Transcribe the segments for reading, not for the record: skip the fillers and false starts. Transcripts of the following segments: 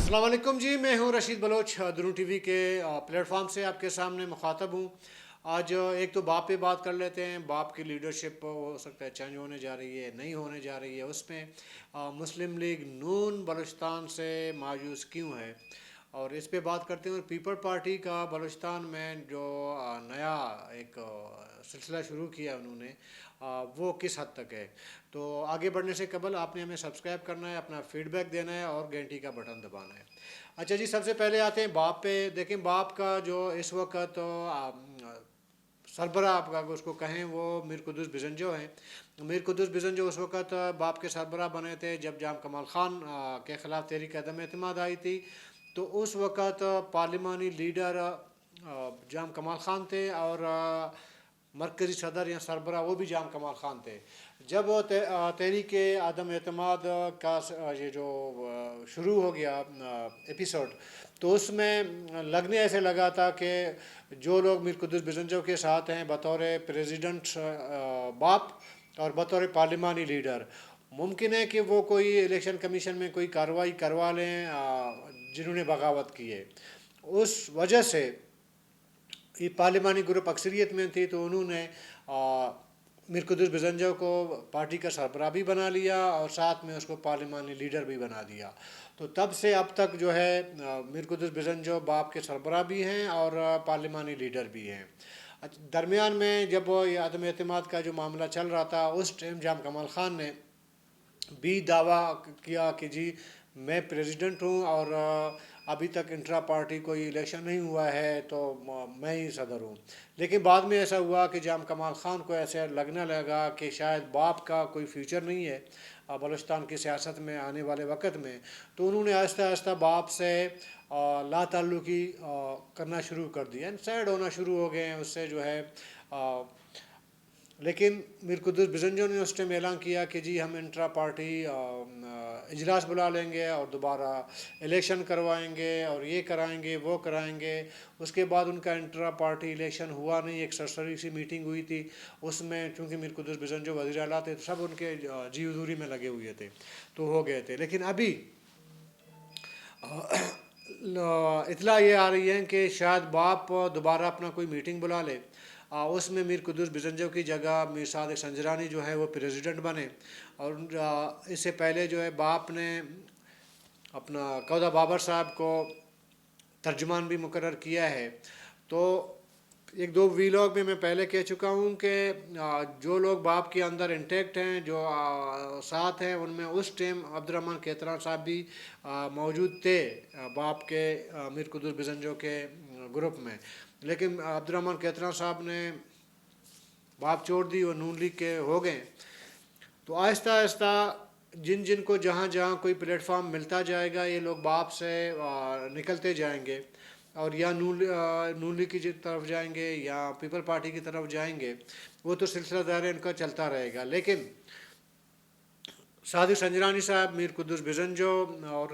अस्सलाम वालेकुम जी, मैं हूं रशीद बलोच। दुनू टीवी के प्लेटफॉर्म से आपके सामने मुखातब हूं। आज एक तो बाप पे बात कर लेते हैं। बाप की लीडरशिप हो सकता है चेंज होने जा रही है, नहीं होने जा रही है। उसमें मुस्लिम लीग नून बलूचिस्तान से मायूस क्यों है, और इस पे बात करते हैं। और पीपल पार्टी का बलूचिस्तान में जो नया एक सिलसिला शुरू किया उन्होंने, वो किस हद तक है। तो आगे बढ़ने से कबल आपने हमें सब्सक्राइब करना है, अपना फीडबैक देना है और घंटी का बटन दबाना है। अच्छा जी, सबसे पहले आते हैं बाप पे। देखें, बाप का जो इस वक्त सरबराह आपका उसको कहें, वो मीर कुद्दुस बिजंजो हैं। मीर कुद्दुस बिजंजो उस वक्त बाप के सरबराह बने थे जब जाम कमाल ख़ान के ख़िलाफ़ तहरीक अदम एतमाद आई थी। तो उस वक़्त पार्लिमानी लीडर जाम कमाल ख़ान थे, और मरकज़ी सदर या सरबराह वो भी जाम कमाल ख़ान थे। जब तहरीक अदम एतमाद का ये जो शुरू हो गया एपिसोड, तो उसमें लगने ऐसे लगा था कि जो लोग मीर कुद्दुस बिजंजो के साथ हैं बतौर प्रेसिडेंट बाप और बतौर पार्लिमानी लीडर, मुमकिन है कि वो कोई इलेक्शन कमीशन में कोई कार्रवाई करवा लें जिन्होंने बगावत की है। उस वजह से ये पार्लिमानी ग्रुप अक्सरियत में थी, तो उन्होंने मीर कुद्दुस बिजंजो को पार्टी का सरबराह भी बना लिया और साथ में उसको पार्लिमानी लीडर भी बना दिया। तो तब से अब तक जो है मीर कुद्दुस बिजंजो बाप के सरबराह भी हैं और पार्लिमानी लीडर भी हैं। दरमियान में जब ये अदम एतमाद का जो मामला चल रहा था, उस टाइम जाम कमाल ख़ान ने भी दावा किया कि जी मैं प्रेसिडेंट हूँ और अभी तक इंट्रा पार्टी कोई इलेक्शन नहीं हुआ है, तो मैं ही सदर हूँ। लेकिन बाद में ऐसा हुआ कि जाम कमाल ख़ान को ऐसे लगने लगा कि शायद बाप का कोई फ्यूचर नहीं है बलूचिस्तान की सियासत में आने वाले वक्त में। तो उन्होंने आहिस्ता आहिस्ता बाप से ला ताल्लुकी करना शुरू कर दिया, सैड होना शुरू हो गए हैं उससे जो है। लेकिन मीर कुद्दुस बिजंजो ने उस टाइम ऐलान किया कि जी हम इंट्रा पार्टी इजलास बुला लेंगे और दोबारा इलेक्शन करवाएंगे और ये कराएंगे वो कराएंगे। उसके बाद उनका इंट्रा पार्टी इलेक्शन हुआ नहीं, एक सरसरी सी मीटिंग हुई थी। उसमें चूँकि मीर कुद्दुस बिजंजो वज़ीर आला थे, तो सब उनके जी हुजूरी में लगे हुए थे, तो हो गए थे। लेकिन अभी इतला ये आ रही है कि शायद बाप दोबारा अपना कोई मीटिंग बुला ले, उसमें मीर कुद्दुस बिजंजो की जगह मीर सादिक संजरानी जो है वो प्रेसिडेंट बने। और इससे पहले जो है बाप ने अपना कौदा बाबर साहब को तर्जुमान भी मुकर्रर किया है। तो एक दो वीलॉग में मैं पहले कह चुका हूँ कि जो लोग बाप के अंदर इंटेक्ट हैं, जो साथ हैं, उनमें उस टाइम अब्दुर्रहमान केतरान साहब भी मौजूद थे बाप के मीर कुद्दुस बिजंजो के ग्रुप में। लेकिन अब्दुर्रहमान केतरान साहब ने बाप छोड़ दी और नून लीग के हो गए। तो आहिस्ता आहिस्ता जिन जिन को जहाँ जहाँ कोई प्लेटफॉर्म मिलता जाएगा, ये लोग बाप से निकलते जाएंगे और या नून लीग की तरफ जाएंगे या पीपल पार्टी की तरफ जाएंगे। वो तो सिलसिला दायरा इनका चलता रहेगा। लेकिन सादिक संजरानी साहब, मीर कुद्दुस बिजंजो और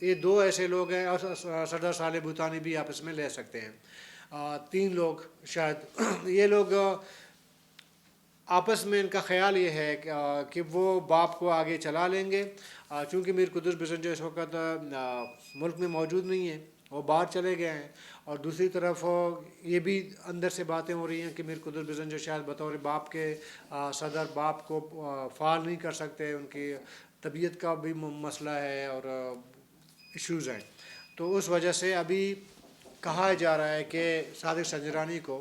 ये दो ऐसे लोग हैं, और सरदार साले भूतानी भी आपस में ले सकते हैं। तीन लोग शायद ये लोग आपस में इनका ख्याल ये है कि वो बाप को आगे चला लेंगे। चूँकि मीर कुद्दुस बिजंजो इस वक्त मुल्क में मौजूद नहीं है, वो बाहर चले गए हैं। और दूसरी तरफ ये भी अंदर से बातें हो रही हैं कि मीर कुद्दुस बिजंजो शायद बतौर बाप के सदर बाप को फ़ाल नहीं कर सकते, उनकी तबीयत का भी मसला है और इश्यूज़ हैं। तो उस वजह से अभी कहा जा रहा है कि सादिक संजरानी को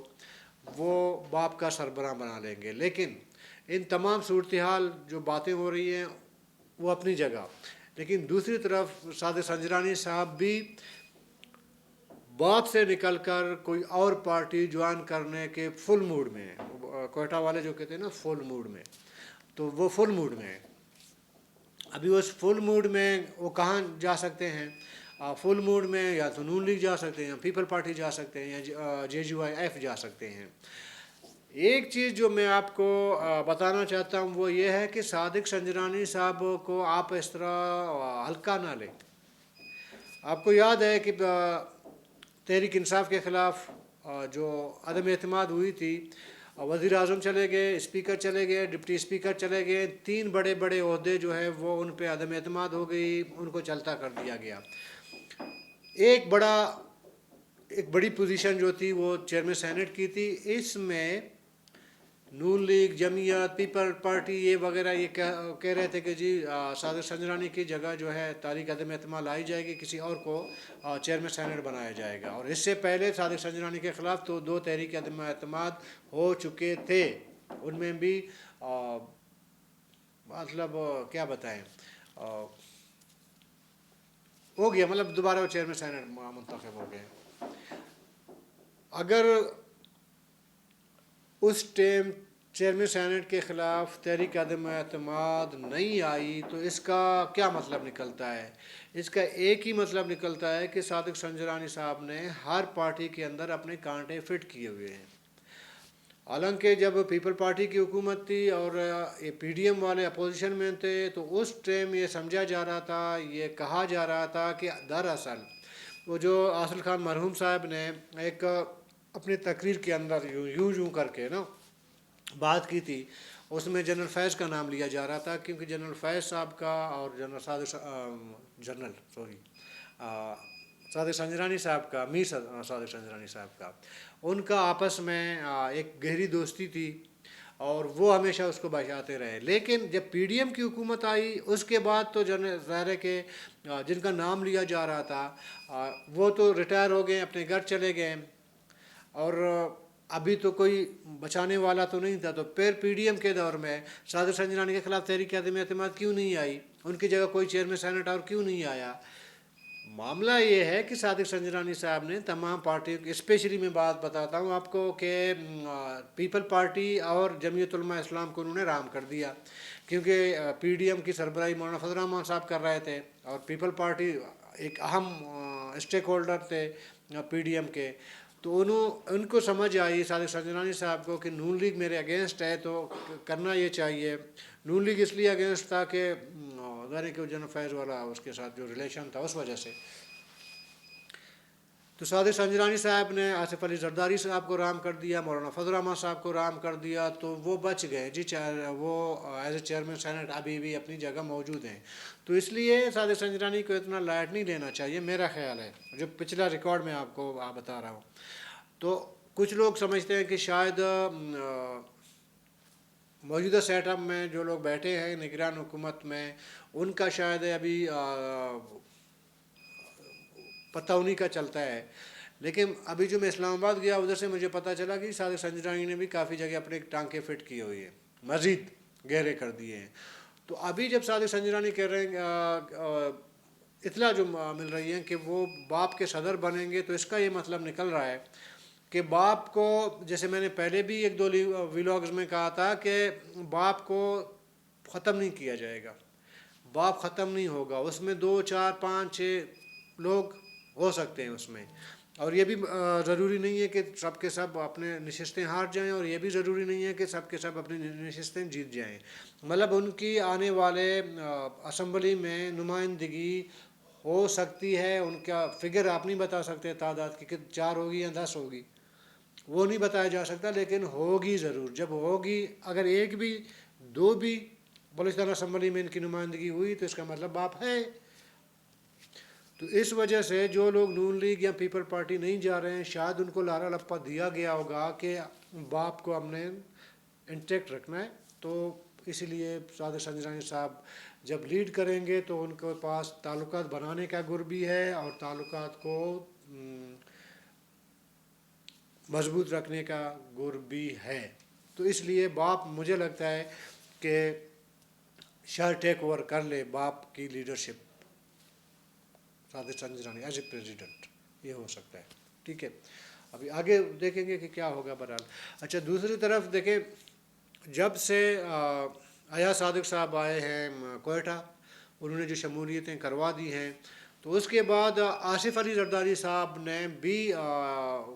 वो बाप का सरबराह बना लेंगे। लेकिन इन तमाम सूरत हाल जो बातें हो रही हैं वो अपनी जगह, लेकिन दूसरी तरफ सादिक संजरानी साहब भी बाप से निकलकर कोई और पार्टी ज्वाइन करने के फुल मूड में है। कोयटा वाले जो कहते हैं ना फुल मूड में, तो वो फुल मूड में है। अभी उस फुल मूड में वो कहाँ जा सकते हैं? फुल मूड में या तो नून लीग जा सकते हैं, या पीपल पार्टी जा सकते हैं, या JUIF जा सकते हैं। एक चीज़ जो मैं आपको बताना चाहता हूँ वो ये है कि सादिक संजरानी साहब को आप इस तरह हल्का ना लें। आपको याद है कि तहरीक इंसाफ के ख़िलाफ़ जो अदम एतमाद हुई थी, वज़ीर आज़म चले गए, स्पीकर चले गए, डिप्टी स्पीकर चले गए, तीन बड़े बड़े ओहदे जो है वो उन पे अदम एतमाद हो गई, उनको चलता कर दिया गया। ایک بڑی پوزیشن جو تھی وہ چیئرمین سینٹ کی تھی. اس میں نون لیگ، جمعیت، پیپل پارٹی یہ وغیرہ یہ کہہ رہے تھے کہ جی صادق سنجرانی کی جگہ جو ہے تاریخ عدم اعتماد لائی جائے گی، کسی اور کو چیئرمین سینٹ بنایا جائے گا. اور اس سے پہلے صادق سنجرانی کے خلاف تو 2 تحریک عدم اعتماد ہو چکے تھے. ان میں بھی مطلب کیا بتائیں، ہو گیا، مطلب دوبارہ وہ چیئرمین سینٹ منتخب ہو گئے. اگر اس ٹائم چیئرمین سینٹ کے خلاف تحریک عدم اعتماد نہیں آئی تو اس کا کیا مطلب نکلتا ہے؟ اس کا ایک ہی مطلب نکلتا ہے کہ صادق سنجرانی صاحب نے ہر پارٹی کے اندر اپنے کانٹے فٹ کیے ہوئے ہیں. حالانکہ جب پیپل پارٹی کی حکومت تھی اور یہ پی ڈی ایم والے اپوزیشن میں تھے تو اس ٹائم یہ سمجھا جا رہا تھا، یہ کہا جا رہا تھا کہ دراصل وہ جو اصل خان مرحوم صاحب نے ایک اپنی تقریر کے اندر یوں کر کے نا بات کی تھی، اس میں جنرل فیض کا نام لیا جا رہا تھا، کیونکہ جنرل فیض صاحب کا اور صادق سنجرانی صاحب کا، میر صادق سنجرانی صاحب کا، ان کا آپس میں ایک گہری دوستی تھی اور وہ ہمیشہ اس کو بچاتے رہے. لیکن جب پی ڈی ایم کی حکومت آئی اس کے بعد تو ظاہر ہے کہ جن کا نام لیا جا رہا تھا وہ تو ریٹائر ہو گئے، اپنے گھر چلے گئے، اور ابھی تو کوئی بچانے والا تو نہیں تھا. تو پھر پی ڈی ایم کے دور میں صادق سنجرانی کے خلاف تحریک عدم اعتماد کیوں نہیں آئی؟ ان کی جگہ کوئی چیئرمین سینٹ اور کیوں نہیں آیا؟ معاملہ یہ ہے کہ صادق سنجرانی صاحب نے تمام پارٹیوں کی، اسپیشلی میں بات بتاتا ہوں آپ کو کہ پیپل پارٹی اور جمعیت علماء اسلام کو انہوں نے رام کر دیا، کیونکہ پی ڈی ایم کی سربراہی مولانا فضل الرحمان صاحب کر رہے تھے اور پیپل پارٹی ایک اہم اسٹیک ہولڈر تھے پی ڈی ایم کے. تو ان کو سمجھ آئی صادق سنجرانی صاحب کو کہ نون لیگ میرے اگینسٹ ہے تو کرنا یہ چاہیے. نون لیگ اس لیے اگینسٹ تھا کہ ظاہر ہے کہ جنرل فیض والا اس کے ساتھ جو ریلیشن تھا اس وجہ سے. تو صادق سنجرانی صاحب نے آصف علی زرداری صاحب کو رام کر دیا، مولانا فضل الرحمان صاحب کو رام کر دیا، تو وہ بچ گئے جی. وہ ایز اے چیئرمین سینٹ ابھی بھی اپنی جگہ موجود ہیں. تو اس لیے صادق سنجرانی کو اتنا لائٹ نہیں لینا چاہیے، میرا خیال ہے، جو پچھلا ریکارڈ میں آپ کو بتا رہا ہوں. تو کچھ لوگ سمجھتے ہیں کہ شاید موجودہ سیٹ اپ میں جو لوگ بیٹھے ہیں نگران حکومت میں، ان کا شاید ابھی پتہ انہیں کا چلتا ہے. لیکن ابھی جو میں اسلام آباد گیا ادھر سے مجھے پتہ چلا کہ صادق سنجرانی نے بھی کافی جگہ اپنے ٹانکے فٹ کیے ہوئے ہیں، مزید گہرے کر دیے ہیں. تو ابھی جب صادق سنجرانی کہہ رہے ہیں، اطلاع جو مل رہی ہے کہ وہ باپ کے صدر بنیں گے، تو اس کا یہ مطلب نکل رہا ہے کہ باپ کو، جیسے میں نے پہلے بھی 1-2 ویلاگز میں کہا تھا کہ باپ کو ختم نہیں کیا جائے گا، باپ ختم نہیں ہوگا. اس میں 2 4 5 6 لوگ ہو سکتے ہیں اس میں، اور یہ بھی ضروری نہیں ہے کہ سب کے سب اپنے نشستیں ہار جائیں، اور یہ بھی ضروری نہیں ہے کہ سب کے سب اپنی نشستیں جیت جائیں. مطلب ان کی آنے والے اسمبلی میں نمائندگی ہو سکتی ہے. ان کا فگر آپ نہیں بتا سکتے تعداد کی کہ 4 ہوگی یا 10 ہوگی، وہ نہیں بتایا جا سکتا، لیکن ہوگی ضرور. جب ہوگی، اگر 1 بھی 2 بھی بلوچستان اسمبلی میں ان کی نمائندگی ہوئی تو اس کا مطلب باپ ہے. تو اس وجہ سے جو لوگ نون لیگ یا پیپل پارٹی نہیں جا رہے ہیں، شاید ان کو لارا لپا دیا گیا ہوگا کہ باپ کو ہم نے انٹیکٹ رکھنا ہے. تو اسی لیے صادق سنجرانی صاحب جب لیڈ کریں گے تو ان کے پاس تعلقات بنانے کا گر بھی ہے اور تعلقات کو مضبوط رکھنے کا گر بھی ہے. تو اس لیے باپ مجھے لگتا ہے کہ شاید ٹیک اوور کر لے باپ کی leadership, Sadiq Sanjrani as a president, یہ ہو سکتا ہے. ٹھیک ہے، ابھی آگے دیکھیں گے کہ کیا ہوگا. بہرحال اچھا، دوسری طرف دیکھیں، جب سے ایاز صادق صاحب آئے ہیں کوئٹہ، انہوں نے جو شمولیتیں کروا دی ہیں، تو اس کے بعد آصف علی زرداری صاحب نے بھی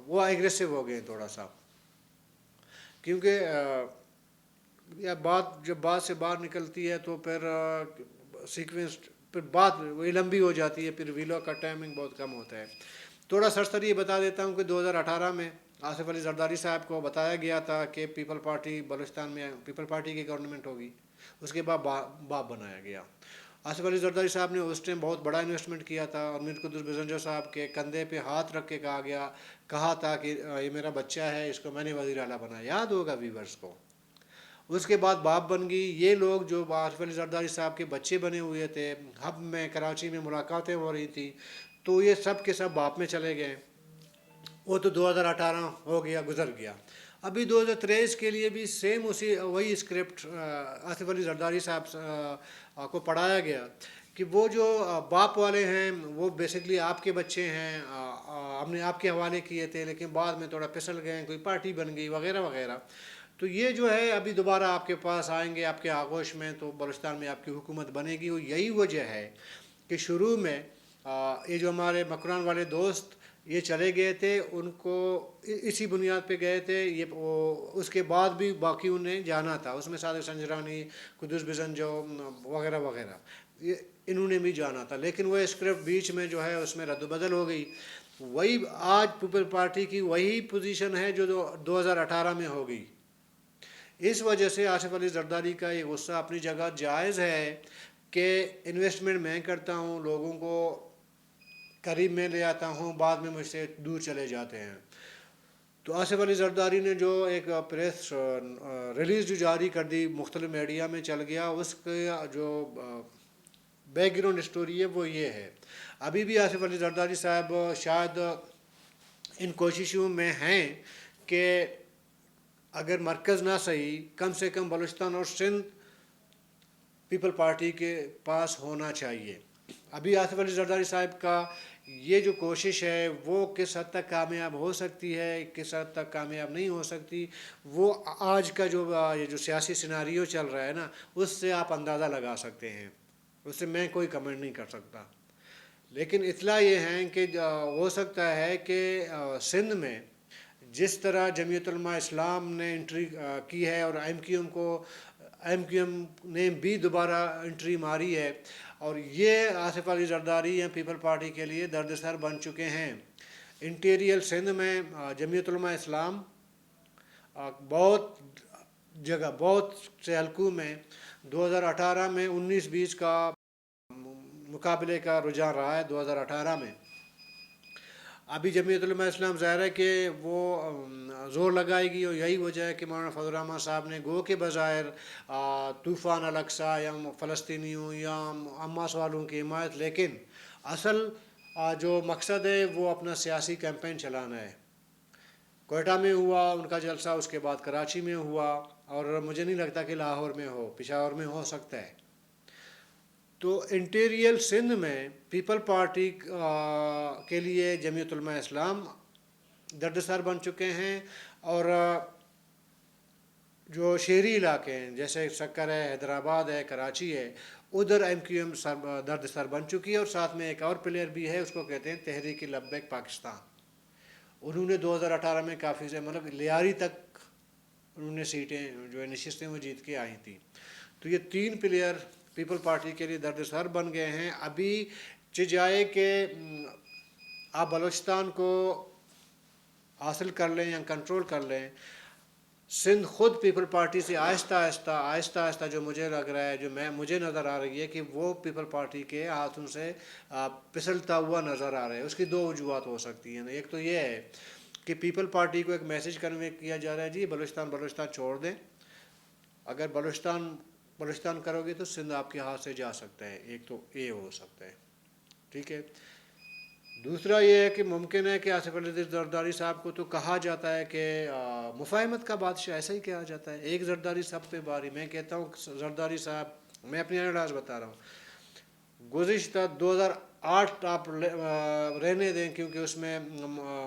وہ ایگریسو ہو گئے تھوڑا سا، کیونکہ جب بات سے باہر نکلتی ہے تو پھر سیکوینس، پھر بات وہی لمبی ہو جاتی ہے، پھر ویلو کا ٹائمنگ بہت کم ہوتا ہے. تھوڑا سرسری یہ بتا دیتا ہوں کہ 2018 میں آصف علی زرداری صاحب کو بتایا گیا تھا کہ پیپل پارٹی بلوچستان میں پیپل پارٹی کی گورنمنٹ ہوگی، اس کے بعد باپ بنایا گیا. आसिफ अली जरदारी साहब ने उस टाइम बहुत बड़ा इन्वेस्टमेंट किया था और मीर कुद्दूस बिजंजो साहब के कंधे पे हाथ रख के कहा था कि ये मेरा बच्चा है, इसको मैंने वज़ीर आला बनाया, याद होगा व्यूवर्स को। उसके बाद बाप बन गई। ये लोग जो आसिफ अली जरदारी साहब के बच्चे बने हुए थे, हब में कराची में मुलाकातें हो रही थी, तो ये सब के सब बाप में चले गए। वो तो 2018 हो गया, गुजर गया। अभी 2023 के लिए भी सेम उसी वही स्क्रिप्ट आसिफ अली जरदारी साहब को पढ़ाया गया कि वो जो बाप वाले हैं वो बेसिकली आपके बच्चे हैं, हमने आपके हवाले किए थे लेकिन बाद में थोड़ा फिसल गए, कोई पार्टी बन गई वगैरह वगैरह। तो ये जो है अभी दोबारा आपके पास आएंगे आपके आगोश में, तो बलूचिस्तान में आपकी हुकूमत बनेगी। वो यही वजह है कि शुरू में ये जो हमारे मकरान वाले दोस्त ये चले गए थे, उनको इसी बुनियाद पे गए थे ये, वो उसके बाद भी बाकी उन्हें जाना था, उसमें सादिक संजरानी, कुद्दूस बिजंजो वगैरह वगैरह ये इन्होंने भी जाना था, लेकिन वो स्क्रिप्ट बीच में जो है उसमें रद्द-बदल हो गई। वही आज पीपल पार्टी की वही पोजीशन है जो 2018 में हो गई। इस वजह से आसिफ अली जरदारी का ये गुस्सा अपनी जगह जायज़ है कि इन्वेस्टमेंट मैं करता हूँ, लोगों को करीब में ले आता हूँ, बाद में मुझसे दूर चले जाते हैं। तो आसिफ अली जरदारी ने जो एक प्रेस रिलीज़ जो जारी कर दी, मुख्तलिफ मीडिया में चल गया, उसका जो बैकग्राउंड स्टोरी है वो ये है। अभी भी आसिफ अली जरदारी साहब शायद इन कोशिशों में हैं कि अगर मरकज़ ना सही, कम से कम बलूचिस्तान और सिंध पीपल पार्टी के पास होना चाहिए। अभी आसिफ अली जरदारी साहब का ये जो कोशिश है वो किस हद तक कामयाब हो सकती है, किस हद तक कामयाब नहीं हो सकती, वो आज का जो ये जो सियासी सिनारियो चल रहा है ना, उससे आप अंदाज़ा लगा सकते हैं। उससे मैं कोई कमेंट नहीं कर सकता, लेकिन इतला ये है कि हो सकता है कि सिंध में जिस तरह जमीयत उलमा इस्लाम ने एंट्री की है और एमक्यूएम ने भी दोबारा एंट्री मारी है, और ये आसिफ अली जरदारी या पीपल पार्टी के लिए दर्दसर बन चुके हैं। इंटीरियर सिंध में जमीयत उलमा इस्लाम बहुत जगह, बहुत से हलकों में 2018 में 19-20 का मुकाबले का रुझान रहा है। 2018 में अभी जमीयत उलमा इस्लाम ज़ाहिर है कि वो ज़ोर लगाएगी, और यही वजह है कि मौलाना फजल रहमान साहब ने गो के बज़ाहिर तूफ़ान अल-अक़सा या फ़लस्तीनियों या हमास वालों की हिमायत, लेकिन असल जो मकसद है वो अपना सियासी कैंपेन चलाना है। कोयटा में हुआ उनका जलसा, उसके बाद कराची में हुआ, और मुझे नहीं लगता कि लाहौर में हो, पेशावर में हो सकता है। तो इंटीरियर सिंध में पीपल पार्टी के लिए जमीयत उलमा इस्लाम दर्दसर बन चुके हैं, और जो शहरी इलाके हैं जैसे सक्कर है, हैदराबाद है, कराची है, उधर एमक्यूएम दर्दसर बन चुकी है। और साथ में एक और प्लेयर भी है, उसको कहते हैं तहरीक लब्बैक पाकिस्तान। उन्होंने 2018 में काफ़ी से मतलब लियारी तक उन्होंने सीटें जो है नशिस्तें वो जीत के आई थी। तो ये 3 प्लेयर पीपल पार्टी के लिए दर्दसर बन गए हैं। अभी चाहे कि आप बलूचिस्तान को हासिल कर लें या कंट्रोल कर लें, सिंध खुद पीपल पार्टी से आहिस्ता आहिस्ता जो मुझे लग रहा है, जो मुझे नज़र आ रही है कि वो पीपल पार्टी के हाथों से फिसलता हुआ नज़र आ रहा है। उसकी 2 वजूहत हो सकती हैं। एक तो ये है कि पीपल पार्टी को एक मैसेज कन्वे किया जा रहा है, जी बलूचिस्तान छोड़ दें, अगर बलूचिस्तान करोगे तो सिंध आपके हाथ से जा सकता है। एक तो ये हो सकता है, ठीक है। दूसरा ये है कि मुमकिन है कि आसिफ अली जरदारी साहब को तो कहा जाता है कि मुफाहमत का बादशाह, ऐसा ही कहा जाता है, एक जरदारी सब पे बारी। मैं कहता हूँ जरदारी साहब, मैं अपनी अंदाज़ बता रहा हूँ, गुज़िश्ता 2008 आप रहने दें, क्योंकि उसमें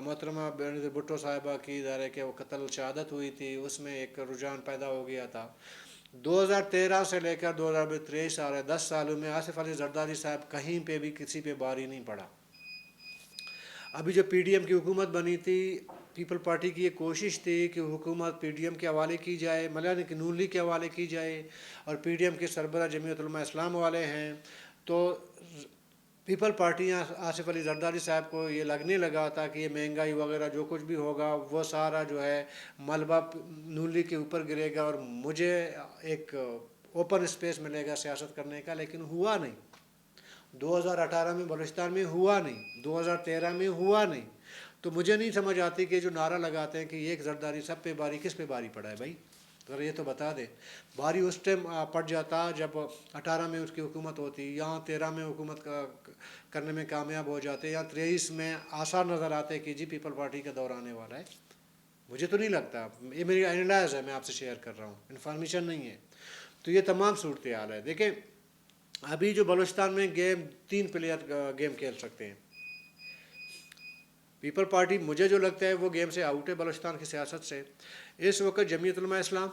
मोहतरमा बेनज़ीर भुट्टो साहिबा की ज़ाहिर है कि वो कत्ल शहादत हुई थी, उसमें एक रुझान पैदा हो गया था। 2013 से लेकर 2023 आ रहे 10 सालों में आसिफ अली जरदारी साहब कहीं पे भी किसी पे बारी नहीं पड़ा। अभी जो पीडीएम की हुकूमत बनी थी, पीपल पार्टी की ये कोशिश थी कि हुकूमत पीडीएम के हवाले की जाए, मतलब कि नून लीग के हवाले की जाए, और पीडीएम के सरबराह जमीयत उलमा इस्लाम वाले हैं। तो पीपल पार्टियाँ आसिफ अली जरदारी साहब को ये लगने लगा था कि ये महंगाई वगैरह जो कुछ भी होगा वो सारा जो है मलबा नून लीग के ऊपर गिरेगा और मुझे एक ओपन स्पेस मिलेगा सियासत करने का, लेकिन हुआ नहीं। 2018 में बलूचिस्तान में हुआ नहीं, 2013 में हुआ नहीं। तो मुझे नहीं समझ आती कि जो नारा लगाते हैं कि एक ज़रदारी सब पे भारी, किस पे भारी पड़ा है भाई? अगर ये तो बता दे। भारी उस टाइम पड़ जाता जब 18 में उसकी हुकूमत होती, यहाँ 13 में हुकूमत करने में कामयाब हो जाते, या 23 में आसार नज़र आते कि जी पीपल पार्टी का दौर आने वाला है। मुझे तो नहीं लगता, ये मेरी एनालाइज है, मैं आपसे शेयर कर रहा हूँ, इन्फॉर्मेशन नहीं है। तो ये तमाम सूरत हाल है। देखें, अभी जो बलूचिस्तान में गेम 3 प्लेयर गेम खेल सकते हैं। पीपल पार्टी मुझे जो लगता है वो गेम से आउट है बलूचिस्तान की सियासत से। इस वक्त जमीयत उलमा इस्लाम,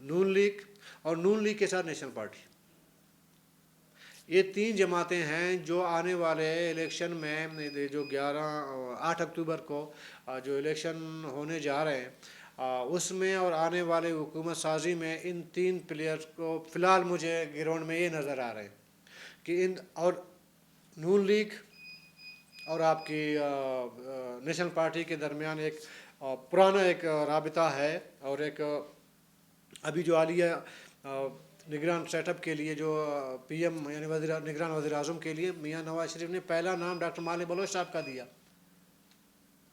नून लीग और नून लीग के साथ नेशनल पार्टी, ये 3 जमातें हैं जो आने वाले इलेक्शन में जो 8 अक्टूबर को जो इलेक्शन होने जा रहे हैं उसमें और आने वाले हुकूमत साजी में इन 3 प्लेयर्स को फ़िलहाल मुझे ग्राउंड में ये नज़र आ रहे हैं कि इन और नून लीग और आपकी नेशनल पार्टी के दरमियान एक पुराना एक राबिता है, और एक अभी जो आलिया निगरान सेटअप के लिए जो पीएम यानी निगरान वज़ीर आज़म के लिए मियां नवाज शरीफ ने पहला नाम डॉक्टर माले बलोच साहब का दिया।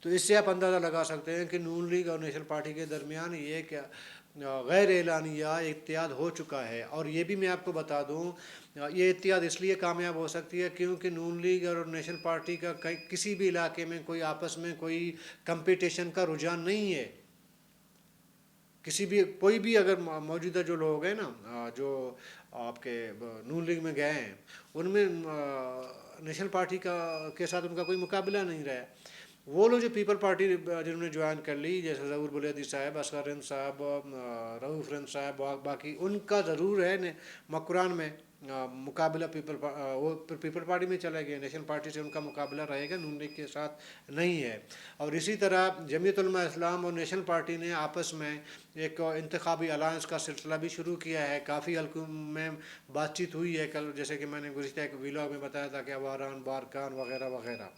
तो इससे आप अंदाज़ा लगा सकते हैं कि नून लीग और नेशनल पार्टी के दरमियान ये क्या गैर एलानिया इत्तेहाद हो चुका है। और ये भी मैं आपको बता दूं, ये इत्तेहाद इसलिए कामयाब हो सकती है क्योंकि नून लीग और नेशनल पार्टी का किसी भी इलाके में कोई आपस में कोई कंपटीशन का रुझान नहीं है। किसी भी कोई भी अगर मौजूदा जो लोग हैं ना जो आपके नून लीग में गए हैं, उनमें नेशनल पार्टी के साथ उनका कोई मुकाबला नहीं रहा है। वो लोग जो पीपल पार्टी जिन्होंने ज्वाइन कर ली, जैसे ज़हूर बुनियादी साहब, असगर हिंद साहब, रऊफ़ हिंद साहब, बाकी उनका ज़रूर है मकुरान में मुकाबला वो पीपल पार्टी में चले गए, नेशनल पार्टी से उनका मुकाबला रहेगा, नून लीग के साथ नहीं है। और इसी तरह जमीयत उलमा इस्लाम और नेशनल पार्टी ने आपस में एक इंतखाबी अलायंस का सिलसिला भी शुरू किया है। काफ़ी हल्कों में बातचीत हुई है कल, जैसे कि मैंने गुज़िश्ता एक व्लॉग में बताया था कि अवारान, बारकान वगैरह वगैरह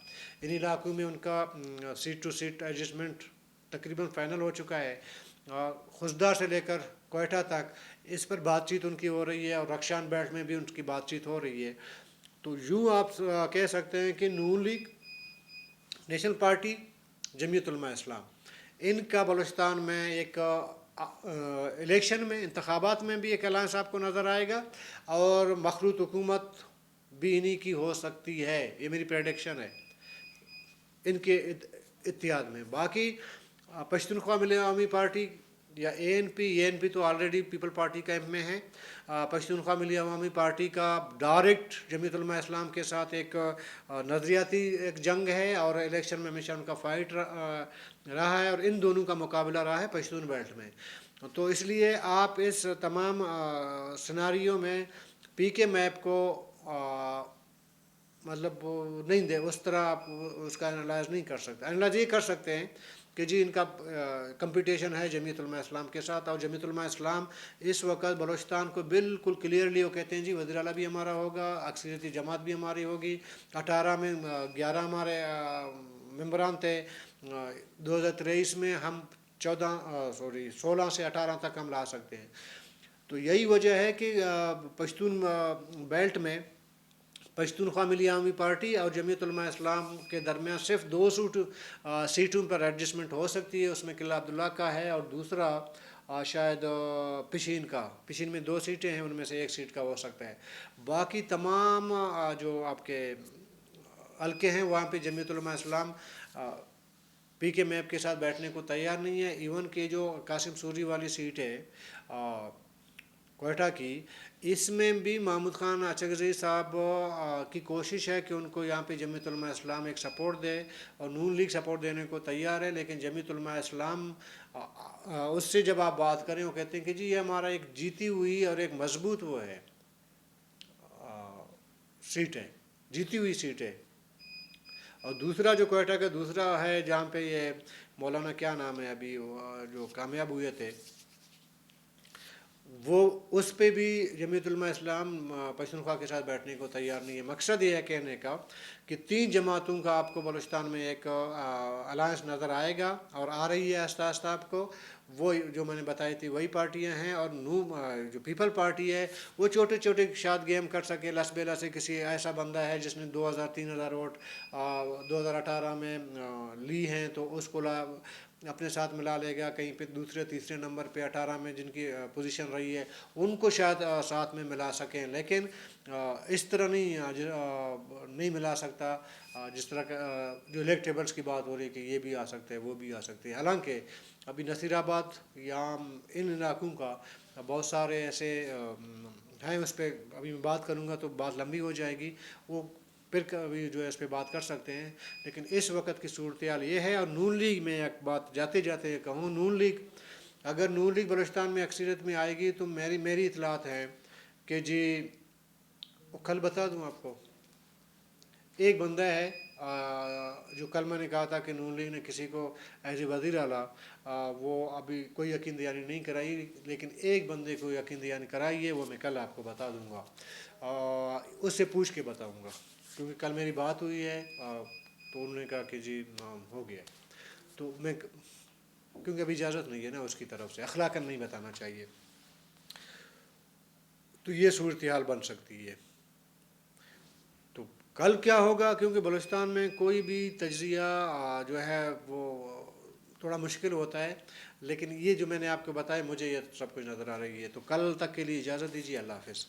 इन इलाकों में उनका सीट टू सीट एडजस्टमेंट तकरीबन फ़ाइनल हो चुका है। खुसदा से लेकर कोयटा तक इस पर बातचीत उनकी हो रही है, और रक्षान बेल्ट में भी उनकी बातचीत हो रही है। तो यूँ आप कह सकते हैं कि नून league, national party, Jamiat Ulama इस्लाम, इनका बलूचिस्तान में एक इलेक्शन में, इंतखाबात में भी एक अलायंस आपको नज़र आएगा, और मखलूत हुकूमत भी इन्हीं की हो सकती है। ये मेरी प्रेडिक्शन है इनके इत्तेहाद में। बाकी पश्तूनख्वा मिली अवामी पार्टी या ANP तो ऑलरेडी पीपल पार्टी कैंप में है। पश्तूनख्वा मिली अवामी पार्टी का डायरेक्ट जमीयत उलमा इस्लाम के साथ एक नज़रियाती एक जंग है, और इलेक्शन में हमेशा उनका फाइट रहा है, और इन दोनों का मुकाबला रहा है पश्तून बेल्ट में। तो इसलिए आप इस तमाम सिनारियों में PK मैप को मतलब नहीं दे, उस तरह आप उसका एनालाइज नहीं कर सकते। एनालाइज ये कर सकते हैं कि जी इनका कंपटीशन है जमीयत उलमा इस्लाम के साथ, और जमीयत उलमा इस्लाम इस वक्त बलूचिस्तान को बिल्कुल क्लियरली वो कहते हैं जी वज़ीर आला भी हमारा होगा, अक्सरियती जमात भी हमारी होगी। 18 में 11 हमारे मेंबरान थे, 2023 में हम 16 से 18 तक हम ला सकते हैं। तो यही वजह है कि पश्तून बेल्ट में पश्तूनख्वा मिली अवामी पार्टी और जमीयत उलमा इस्लाम के दरमियान सिर्फ 2 सीटों पर एडजस्टमेंट हो सकती है। उसमें किला अब्दुल्ला का है, और दूसरा शायद पिशीन में 2 सीटें हैं, उनमें से 1 सीट का हो सकता है। बाकी तमाम जो आपके हल्के हैं वहाँ पे जमीयत उलमा इस्लाम PK मैप के साथ बैठने को तैयार नहीं है। इवन के जो कासिम सूरी वाली सीट है कोयटा की, इसमें भी महमूद खान अचगज़ई साहब की कोशिश है कि उनको यहाँ पे जमीयत उलमा इस्लाम एक सपोर्ट दे, और नून लीग सपोर्ट देने को तैयार है। लेकिन जमीयत उलमा इस्लाम उससे जब आप बात करें वो कहते हैं कि जी ये हमारा एक जीती हुई और एक मजबूत वो है सीट है, जीती हुई सीट है। और दूसरा जो कोयटा का दूसरा है जहाँ पे ये मौलाना क्या नाम है अभी जो कामयाब हुए थे, वो उस पे भी जमीयत उलमा इस्लाम पश्तूनख्वा के साथ बैठने को तैयार नहीं है। मकसद ये है कहने का कि 3 जमातों का आपको बलूचिस्तान में एक अलायंस नज़र आएगा और आ रही है आस्ता आस्ता आपको। वो जो मैंने बताई थी वही पार्टियां हैं। और जो पीपल पार्टी है वो छोटे छोटे शायद गेम कर सके, लसबेला से किसी ऐसा बंदा है जिसने 2000-3000 वोट 2018 में ली हैं तो उसको अपने साथ मिला लेगा। कहीं पे दूसरे तीसरे नंबर पे 18 में जिनकी पोजीशन रही है उनको शायद साथ में मिला सकें, लेकिन इस तरह नहीं मिला सकता जिस तरह का जो इलेक्टेबल्स की बात हो रही है कि ये भी आ सकते हैं वो भी आ सकते हैं। हालांकि अभी नसीराबाद या इन इलाकों का बहुत सारे ऐसे हैं, उस पर अभी मैं बात करूँगा तो बात लंबी हो जाएगी, वो फिर कभी जो है इस पर बात कर सकते हैं। लेकिन इस वक्त की सूरत हाल ये है। और नून लीग में एक बात जाते जाते कहूँ, नून लीग अगर नून लीग बलूचिस्तान में अक्सरियत में आएगी तो मेरी इतलात है कि जी कल बता दूँ आपको, एक बंदा है जो कल मैंने कहा था कि नून लीग ने किसी को एज ए वज़ीर आला वो अभी कोई यकीन दहानी नहीं कराई, लेकिन एक बंदे को यकीन दहानी कराई है, वो मैं कल आपको बता दूंगा, उससे पूछ के बताऊंगा। क्योंकि कल मेरी बात हुई है तो उन्होंने कहा कि जी हो गया। तो मैं क्योंकि अभी इजाज़त नहीं है ना उसकी तरफ से, अखलाकन नहीं बताना चाहिए। तो ये सूरत हाल बन सकती है। तो कल क्या होगा, क्योंकि बलूचिस्तान में कोई भी तज्ज़िया जो है वो थोड़ा मुश्किल होता है, लेकिन ये जो मैंने आपको बताया मुझे ये सब कुछ नज़र आ रही है। तो कल तक के लिए इजाज़त दीजिए। अल्लाह हाफ़िज़।